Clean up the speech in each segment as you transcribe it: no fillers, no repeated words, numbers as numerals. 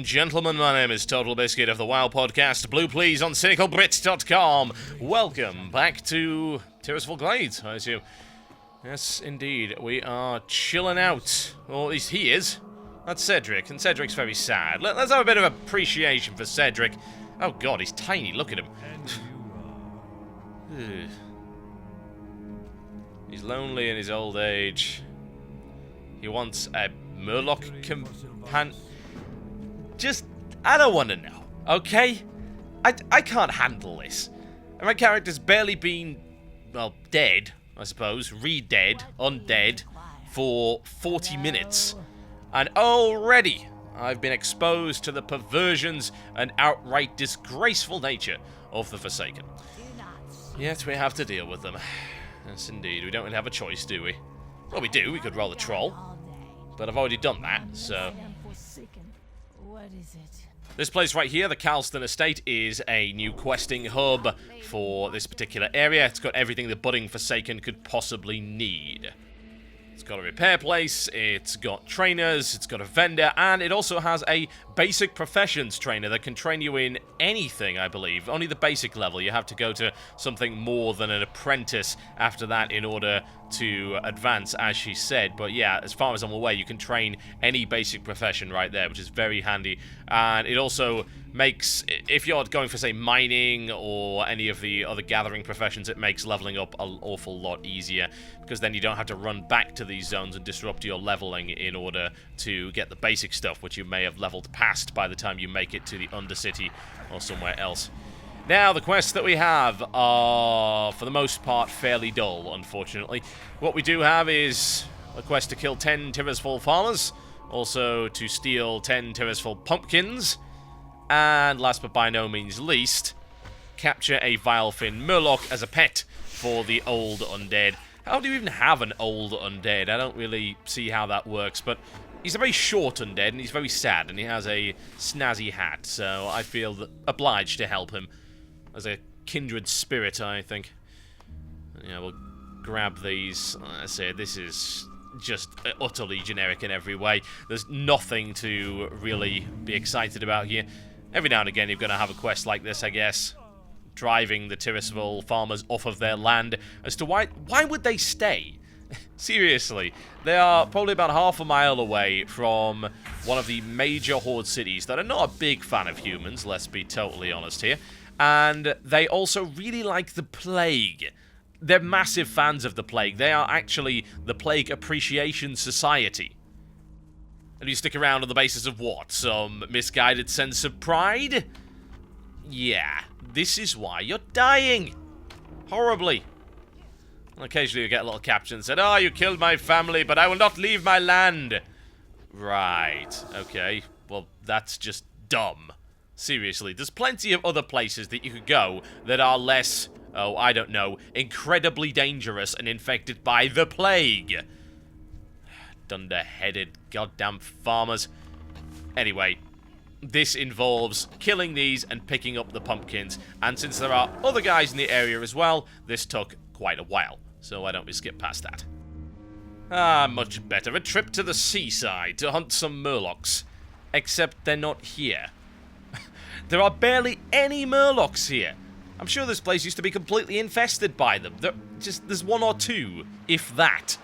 gentlemen, my name is TotalBiscuit of the WoW podcast, Blue Please on CynicalBrits.com. Welcome back to Tirisful Glades, I assume. Yes, indeed, we are chilling out. Or at least he is. That's Cedric, and Cedric's very sad. Let's have a bit of appreciation for Cedric. Oh god, he's tiny, look at him. He's lonely in his old age. He wants a Murloc companion. Just, I don't want to know, okay? I can't handle this. And my character's barely been, well, dead, I suppose, re-dead, undead, for 40 minutes. And already, I've been exposed to the perversions and outright disgraceful nature of the Forsaken. Yet we have to deal with them. Yes, indeed, we don't really have a choice, do we? Well, we do, we could roll a troll. But I've already done that, so... This place right here, the Calston Estate, is a new questing hub for this particular area. It's got everything the budding Forsaken could possibly need. It's got a repair place, it's got trainers, it's got a vendor, and it also has a basic professions trainer that can train you in anything, I believe. Only the basic level. You have to go to something more than an apprentice after that in order to advance, as she said. But yeah, as far as I'm aware, you can train any basic profession right there, which is very handy. And it also makes, if you're going for, say, mining or any of the other gathering professions, it makes leveling up an awful lot easier, because then you don't have to run back to these zones and disrupt your leveling in order to get the basic stuff, which you may have leveled past by the time you make it to the Undercity or somewhere else. Now, the quests that we have are, for the most part, fairly dull, unfortunately. What we do have is a quest to kill 10 Tirisful farmers, also to steal 10 Tirisful pumpkins, and last but by no means least, capture a Vilefin Murloc as a pet for the old undead. How do you even have an old undead? I don't really see how that works, but he's a very short undead, and he's very sad, and he has a snazzy hat, so I feel obliged to help him. As a kindred spirit, I think. Yeah, we'll grab these. I say, this is just utterly generic in every way. There's nothing to really be excited about here. Every now and again, you're going to have a quest like this, I guess. Driving the Tirisful farmers off of their land. As to why would they stay? Seriously, they are probably about half a mile away from one of the major horde cities that are not a big fan of humans, let's be totally honest here. And they also really like the Plague. They're massive fans of the Plague. They are actually the Plague Appreciation Society. And you stick around on the basis of what? Some misguided sense of pride? Yeah, this is why you're dying. Horribly. And occasionally you get a little caption that said, "Oh, you killed my family, but I will not leave my land." Right, okay. Well, that's just dumb. Seriously, there's plenty of other places that you could go that are less, oh, I don't know, incredibly dangerous and infected by the plague. Dunder-headed goddamn farmers. Anyway, this involves killing these and picking up the pumpkins, and since there are other guys in the area as well, this took quite a while, so why don't we skip past that? Ah, much better. A trip to the seaside to hunt some Murlocs. Except they're not here. There are barely any Murlocs here. I'm sure this place used to be completely infested by them. There's one or two, if that.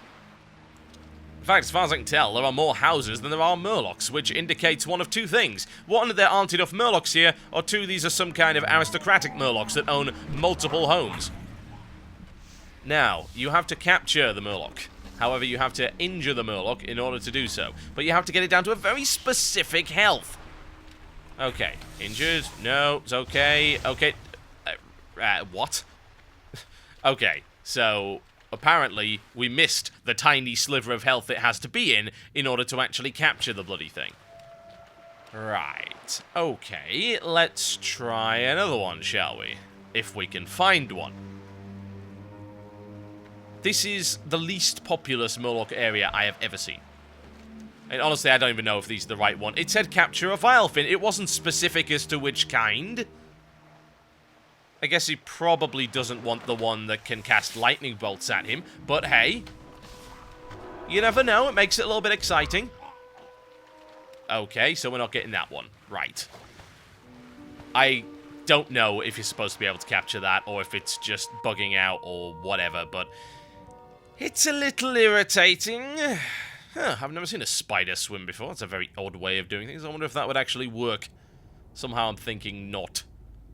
In fact, as far as I can tell, there are more houses than there are Murlocs, which indicates one of two things. One, there aren't enough Murlocs here, or two, these are some kind of aristocratic Murlocs that own multiple homes. Now, you have to capture the Murloc. However, you have to injure the Murloc in order to do so. But you have to get it down to a very specific health. Okay, injured? No, it's okay. Okay, what? Okay, so apparently we missed the tiny sliver of health it has to be in order to actually capture the bloody thing. Right, okay, let's try another one, shall we? If we can find one. This is the least populous Murloc area I have ever seen. And honestly, I don't even know if these are the right one. It said capture a Vilefin. It wasn't specific as to which kind. I guess he probably doesn't want the one that can cast lightning bolts at him. But hey, you never know. It makes it a little bit exciting. Okay, so we're not getting that one. Right. I don't know if you're supposed to be able to capture that, or if it's just bugging out, or whatever, but it's a little irritating. Huh, I've never seen a spider swim before. That's a very odd way of doing things. I wonder if that would actually work. Somehow I'm thinking not.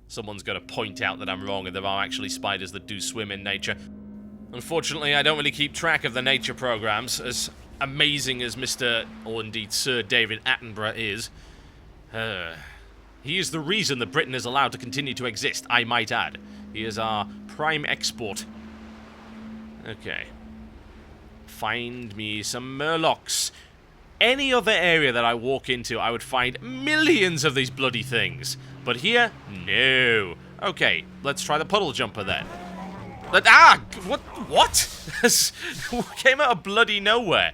Someone's got to point out that I'm wrong, and there are actually spiders that do swim in nature. Unfortunately, I don't really keep track of the nature programs, as amazing as Mr. or indeed Sir David Attenborough is. He is the reason that Britain is allowed to continue to exist, I might add. He is our prime export. Okay. Find me some murlocs. Any other area that I walk into, I would find millions of these bloody things. But here, no. Okay, let's try the puddle jumper then. What? Came out of bloody nowhere.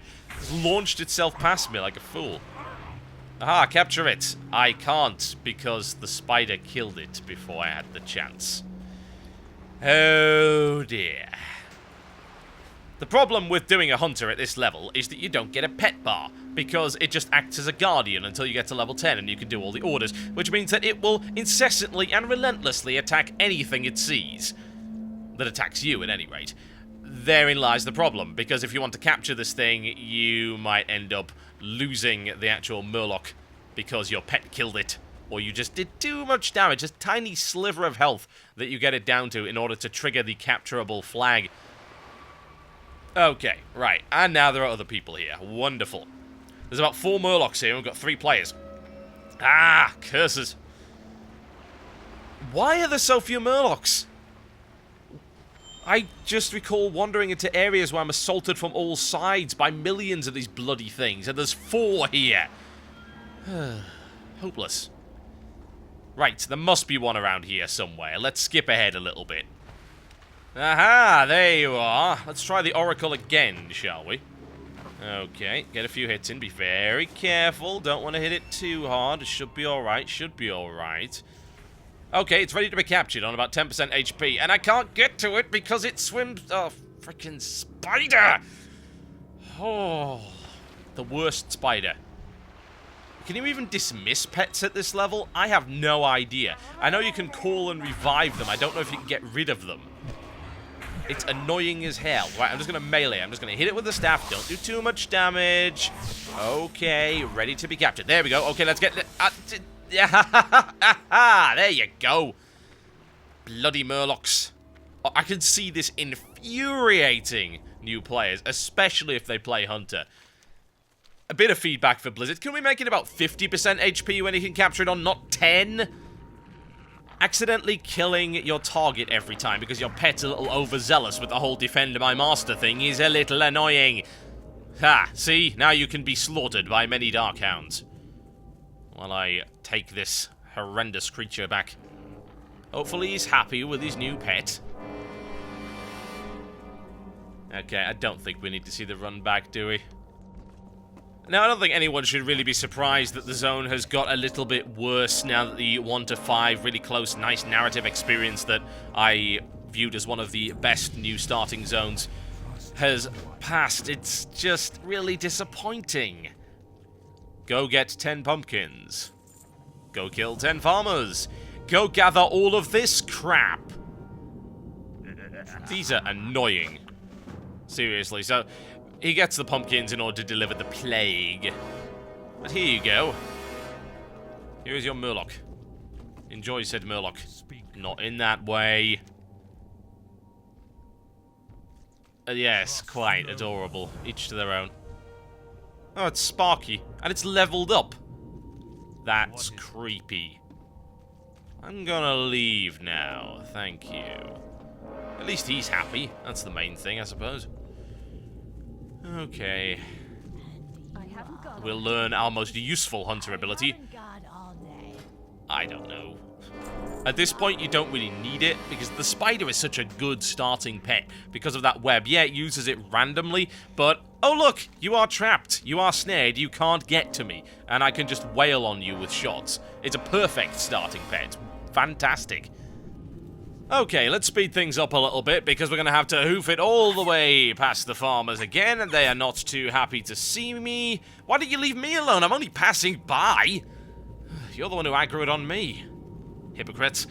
Launched itself past me like a fool. Aha, capture it. I can't, because the spider killed it before I had the chance. Oh dear. The problem with doing a hunter at this level is that you don't get a pet bar, because it just acts as a guardian until you get to level 10 and you can do all the orders, which means that it will incessantly and relentlessly attack anything it sees. That attacks you, at any rate. Therein lies the problem, because if you want to capture this thing, you might end up losing the actual murloc because your pet killed it, or you just did too much damage, a tiny sliver of health that you get it down to in order to trigger the capturable flag. Okay, right, and now there are other people here. Wonderful. There's about 4 murlocs here, and we've got 3 players. Ah, curses. Why are there so few murlocs? I just recall wandering into areas where I'm assaulted from all sides by millions of these bloody things, and there's 4 here. Hopeless. Right, there must be one around here somewhere. Let's skip ahead a little bit. Aha, there you are. Let's try the Oracle again, shall we? Okay, get a few hits in. Be very careful. Don't want to hit it too hard. It should be alright, should be alright. Okay, it's ready to be captured on about 10% HP, and I can't get to it because it swims... Oh, freaking spider! Oh, the worst spider. Can you even dismiss pets at this level? I have no idea. I know you can call and revive them. I don't know if you can get rid of them. It's annoying as hell. Right, I'm just going to melee. I'm just going to hit it with the staff. Don't do too much damage. Okay, ready to be captured. There we go. Okay, let's get... there you go. Bloody murlocs. Oh, I can see this infuriating new players, especially if they play Hunter. A bit of feedback for Blizzard. Can we make it about 50% HP when you can capture it on, not 10? Accidentally killing your target every time because your pet's a little overzealous with the whole defend my master thing is a little annoying. Ha, see? Now you can be slaughtered by many Darkhounds. While I take this horrendous creature back. Hopefully he's happy with his new pet. Okay, I don't think we need to see the run back, do we? Now, I don't think anyone should really be surprised that the zone has got a little bit worse now that the 1 to 5 really close, nice narrative experience that I viewed as one of the best new starting zones has passed. It's just really disappointing. Go get 10 pumpkins. Go kill 10 farmers. Go gather all of this crap. These are annoying. Seriously, so... he gets the pumpkins in order to deliver the plague. But here you go. Here is your murloc. Enjoy said murloc. Not in that way. Yes, quite adorable. Each to their own. Oh, it's Sparky. And it's leveled up. That's creepy. I'm gonna leave now. Thank you. At least he's happy. That's the main thing, I suppose. Okay. We'll learn our most useful hunter ability. I don't know. At this point, you don't really need it, because the spider is such a good starting pet because of that web. Yeah, it uses it randomly, but... oh, look! You are trapped. You are snared. You can't get to me. And I can just wail on you with shots. It's a perfect starting pet. Fantastic. Okay, let's speed things up a little bit, because we're going to have to hoof it all the way past the farmers again, and they are not too happy to see me. Why did you leave me alone? I'm only passing by. You're the one who aggroed on me. Hypocrites.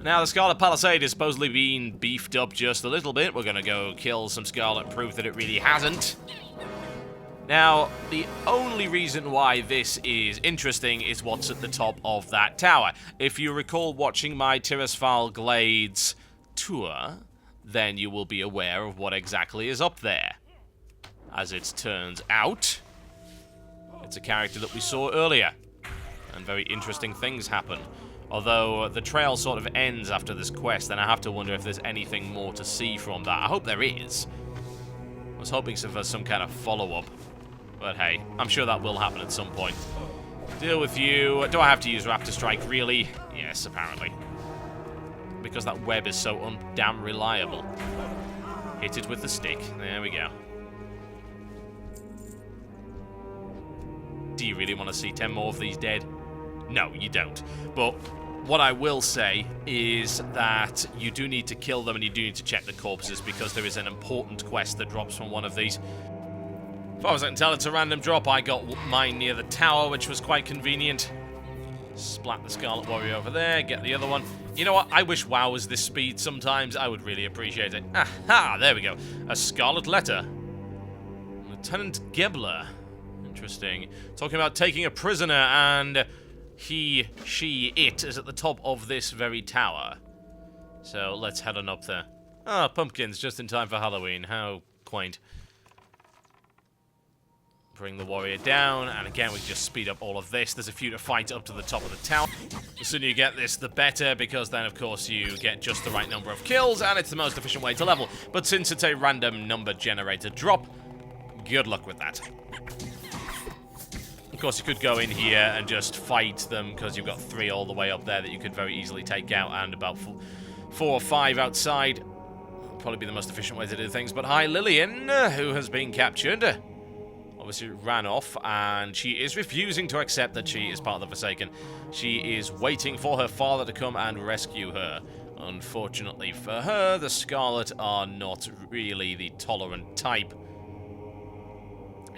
Now, the Scarlet Palisade is supposedly being beefed up just a little bit. We're going to go kill some Scarlet, proof that it really hasn't. Now, the only reason why this is interesting is what's at the top of that tower. If you recall watching my Tirisfal Glades tour, then you will be aware of what exactly is up there. As it turns out, it's a character that we saw earlier, and very interesting things happen. Although the trail sort of ends after this quest, then I have to wonder if there's anything more to see from that. I hope there is. I was hoping for some kind of follow-up. But hey, I'm sure that will happen at some point. Deal with you. Do I have to use Raptor Strike, really? Yes, apparently. Because that web is so damn reliable. Hit it with the stick. There we go. Do you really want to see 10 more of these dead? No, you don't. But what I will say is that you do need to kill them and you do need to check the corpses, because there is an important quest that drops from one of these. If I was able to tell it's a random drop, I got mine near the tower, which was quite convenient. Splat the Scarlet Warrior over there, get the other one. You know what? I wish WoW was this speed sometimes. I would really appreciate it. Aha! There we go. A Scarlet Letter. Lieutenant Gebler. Interesting. Talking about taking a prisoner, and he, she, it is at the top of this very tower. So let's head on up there. Ah, pumpkins, just in time for Halloween. How quaint. Bring the warrior down, and again we can just speed up all of this. There's a few to fight up to the top of the tower. The sooner you get this, the better, because then of course you get just the right number of kills, and it's the most efficient way to level. But since it's a random number generator drop, good luck with that. Of course, you could go in here and just fight them, because you've got 3 all the way up there that you could very easily take out, and about 4 or 5 outside. Probably be the most efficient way to do things. But hi, Lillian, who has been captured. Obviously ran off, and she is refusing to accept that she is part of the Forsaken. She is waiting for her father to come and rescue her. Unfortunately for her, the Scarlet are not really the tolerant type.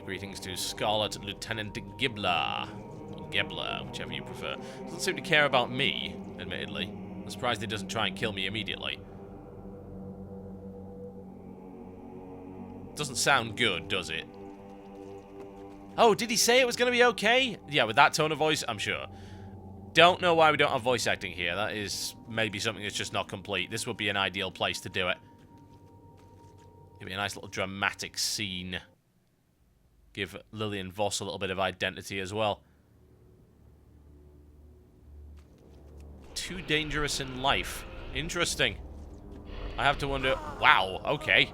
Greetings to Scarlet Lieutenant Gebler. Or Gebler, whichever you prefer. Doesn't seem to care about me, admittedly. I'm surprised he doesn't try and kill me immediately. Doesn't sound good, does it? Oh, did he say it was going to be okay? Yeah, with that tone of voice, I'm sure. Don't know why we don't have voice acting here. That is maybe something that's just not complete. This would be an ideal place to do it. It'd be a nice little dramatic scene. Give Lillian Voss a little bit of identity as well. Too dangerous in life. Interesting. I have to wonder... Wow, okay.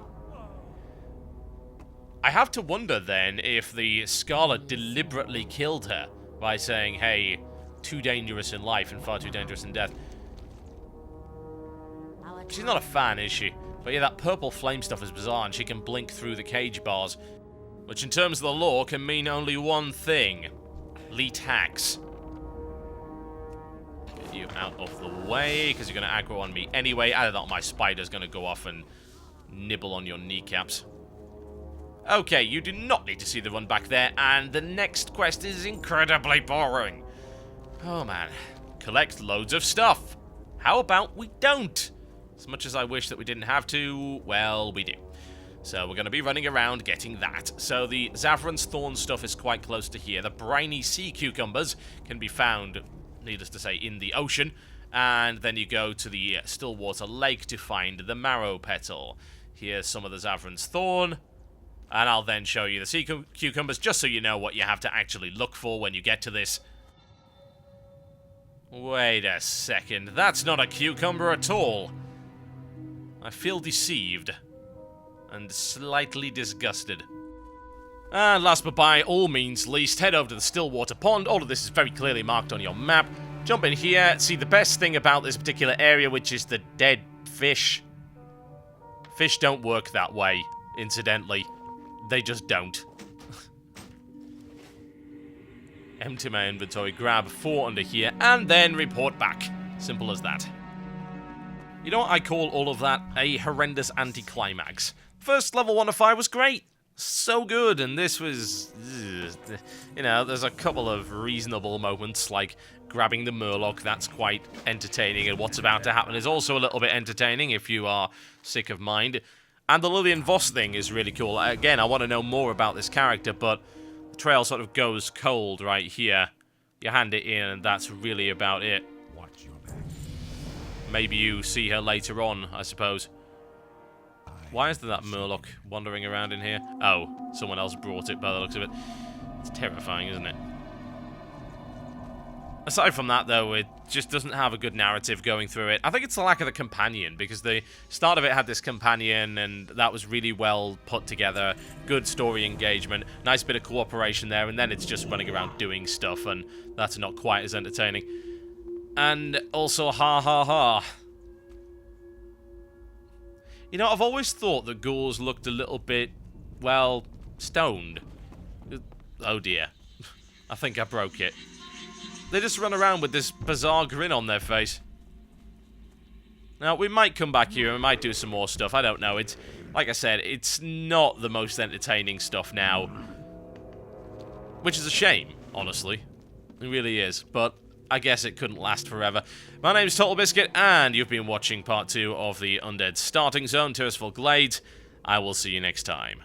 I have to wonder, then, if the Scarlet deliberately killed her by saying, hey, too dangerous in life and far too dangerous in death. She's not a fan, is she? But yeah, that purple flame stuff is bizarre, and she can blink through the cage bars. Which, in terms of the lore, can mean only one thing. Leet hacks. Get you out of the way, because you're going to aggro on me anyway. Either that, my spider's going to go off and nibble on your kneecaps. Okay, you do not need to see the run back there, and the next quest is incredibly boring. Oh man, collect loads of stuff. How about we don't? As much as I wish that we didn't have to, well, we do. So we're going to be running around getting that. So the Zavran's Thorn stuff is quite close to here. The briny sea cucumbers can be found, needless to say, in the ocean. And then you go to the Stillwater Lake to find the Marrow Petal. Here's some of the Zavran's Thorn. And I'll then show you the sea cucumbers, just so you know what you have to actually look for when you get to this. Wait a second, that's not a cucumber at all. I feel deceived. And slightly disgusted. And last but by all means least, head over to the Stillwater Pond. All of this is very clearly marked on your map. Jump in here, see the best thing about this particular area, which is the dead fish. Fish don't work that way, incidentally. They just don't. Empty my inventory, grab 4 under here, and then report back. Simple as that. You know what? I call all of that a horrendous anticlimax. First level 1 of 5 was great. So good, and this was... You know, there's a couple of reasonable moments, like grabbing the Murloc, that's quite entertaining, and what's about to happen is also a little bit entertaining if you are sick of mind. And the Lillian Voss thing is really cool. Again, I want to know more about this character, but the trail sort of goes cold right here. You hand it in, and that's really about it. Maybe you see her later on, I suppose. Why is there that Murloc wandering around in here? Oh, someone else brought it by the looks of it. It's terrifying, isn't it? Aside from that, though, it just doesn't have a good narrative going through it. I think it's the lack of the companion, because the start of it had this companion, and that was really well put together. Good story engagement, nice bit of cooperation there, and then it's just running around doing stuff, and that's not quite as entertaining. And also, ha ha ha. You know, I've always thought that ghouls looked a little bit, well, stoned. Oh dear. I think I broke it. They just run around with this bizarre grin on their face. Now, we might come back here and we might do some more stuff. I don't know. It's, like I said, it's not the most entertaining stuff now. Which is a shame, honestly. It really is. But I guess it couldn't last forever. My name's TotalBiscuit, and you've been watching part 2 of the Undead Starting Zone, Tearsful Glades. I will see you next time.